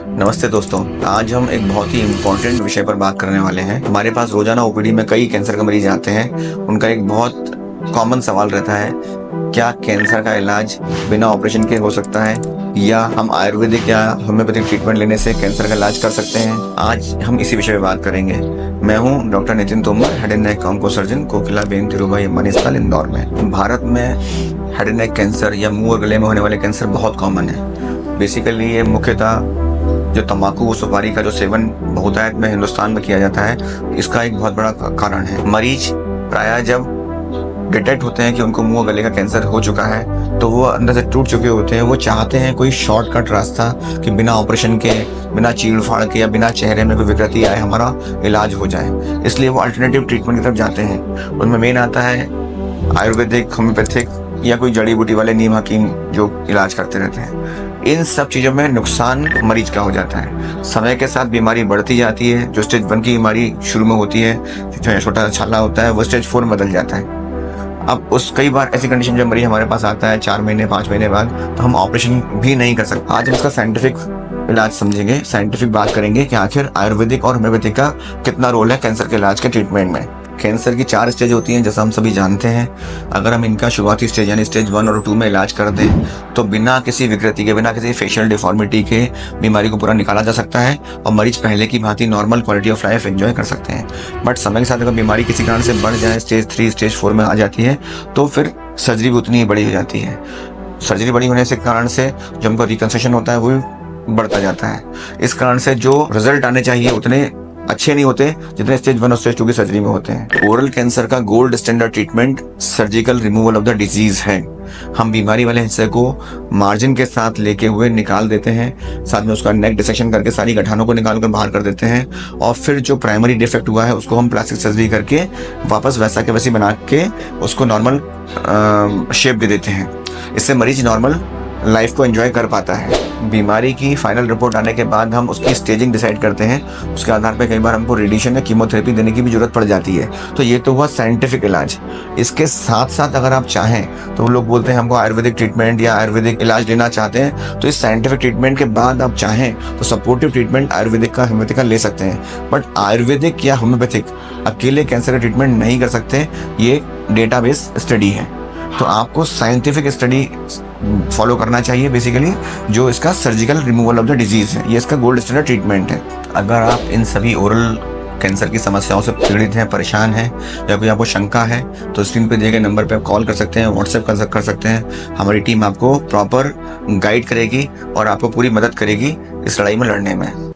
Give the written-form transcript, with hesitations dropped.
नमस्ते दोस्तों, आज हम एक बहुत ही इम्पोर्टेंट विषय पर बात करने वाले हैं। हमारे पास रोजाना ओपीडी में कई कैंसर के मरीज आते हैं। उनका एक बहुत कॉमन सवाल रहता है, क्या कैंसर का इलाज बिना ऑपरेशन के हो सकता है या हम आयुर्वेदिक या होम्योपैथिक ट्रीटमेंट लेने से कैंसर का इलाज कर सकते हैं। आज हम इसी विषय पर बात करेंगे। मैं हूं doctor Nitin Tomar, head and neck onco surgeon, Kokilaben Dhirubhai Ambani अस्पताल इंदौर में। भारत में हेड एंड नेक कैंसर या मुंह और गले में होने वाले कैंसर बहुत कॉमन है। बेसिकली ये मुख्यतः जो तंबाकू सुपारी का जो सेवन बहुतायत में हिंदुस्तान में किया जाता है, इसका एक बहुत बड़ा कारण है। मरीज प्रायः जब डिटेक्ट होते हैं कि उनको मुंह गले का कैंसर हो चुका है, तो वो अंदर से टूट चुके होते हैं। वो चाहते हैं कोई शॉर्टकट रास्ता कि बिना ऑपरेशन के, बिना चीड़ फाड़ के या बिना चेहरे में कोई विकृति आए हमारा इलाज हो जाए। इसलिए वो अल्टरनेटिव ट्रीटमेंट की तरफ जाते हैं। उनमें मेन आता है आयुर्वेदिक, होम्योपैथिक या कोई जड़ी बूटी वाले नीम हकीम जो इलाज करते रहते हैं। इन सब चीज़ों में नुकसान मरीज का हो जाता है। समय के साथ बीमारी बढ़ती जाती है। जो स्टेज 1 की बीमारी शुरू में होती है, जो छोटा छाला होता है, वो स्टेज 4 में बदल जाता है। अब उस कई बार ऐसी कंडीशन जब मरीज हमारे पास आता है 4 महीने 5 महीने बाद, तो हम ऑपरेशन भी नहीं कर सकते। आज हम इसका साइंटिफिक इलाज समझेंगे, साइंटिफिक बात करेंगे कि आखिर आयुर्वेदिक और होम्योपैथिक का कितना रोल है कैंसर के इलाज के ट्रीटमेंट में। कैंसर की 4 स्टेज होती हैं, जैसा हम सभी जानते हैं। अगर हम इनका शुरुआती स्टेज यानी स्टेज 1 और 2 में इलाज कर दें, तो बिना किसी विकृति के, बिना किसी फेशियल डिफॉर्मिटी के बीमारी को पूरा निकाला जा सकता है और मरीज पहले की भांति normal quality of life enjoy कर सकते हैं। बट समय के साथ अगर बीमारी किसी कारण से बढ़ जाए, स्टेज 3 स्टेज 4 में आ जाती है, तो फिर सर्जरी भी उतनी ही बड़ी हो जाती है। सर्जरी बड़ी होने से कारण से जो हमको रिकंस्ट्रक्शन होता है वो भी बढ़ता जाता है। इस कारण से जो रिजल्ट आने चाहिए उतने अच्छे नहीं होते जितने स्टेज 1 और स्टेज 2 की सर्जरी में होते हैं। ओरल कैंसर का gold standard treatment surgical removal of the disease है। हम बीमारी वाले हिस्से को मार्जिन के साथ लेके हुए निकाल देते हैं, साथ में उसका नेक डिसेक्शन करके सारी गठानों को निकाल कर बाहर कर देते हैं और फिर जो प्राइमरी डिफेक्ट हुआ है उसको हम प्लास्टिक सर्जरी करके वापस वैसा के वैसी बना के उसको नॉर्मल शेप दे देते हैं। इससे मरीज नॉर्मल लाइफ को एंजॉय कर पाता है। बीमारी की फाइनल रिपोर्ट आने के बाद हम उसकी स्टेजिंग डिसाइड करते हैं। उसके आधार पर कई बार हमको रेडिएशन या कीमोथेरेपी देने की भी जरूरत पड़ जाती है। तो ये तो हुआ साइंटिफिक इलाज। इसके साथ साथ अगर आप चाहें तो लोग बोलते हैं हमको आयुर्वेदिक ट्रीटमेंट या आयुर्वेदिक इलाज लेना चाहते हैं, तो इस साइंटिफिक ट्रीटमेंट के बाद आप चाहें तो सपोर्टिव ट्रीटमेंट आयुर्वेदिक का, होम्योपैथिक का ले सकते हैं। बट आयुर्वेदिक या होम्योपैथिक अकेले कैंसर का ट्रीटमेंट नहीं कर सकते। ये डेटाबेस स्टडी है, तो आपको साइंटिफिक स्टडी फॉलो करना चाहिए बेसिकली, जो इसका surgical removal of the disease है। ये इसका गोल्ड स्टैंडर्ड ट्रीटमेंट है। अगर आप इन सभी ओरल कैंसर की समस्याओं से पीड़ित हैं, परेशान हैं या कोई आपको शंका है, तो स्क्रीन पे दिए गए नंबर पे आप कॉल कर सकते हैं, व्हाट्सएप कर सकते हैं। हमारी टीम आपको प्रॉपर गाइड करेगी और आपको पूरी मदद करेगी इस लड़ाई में लड़ने में।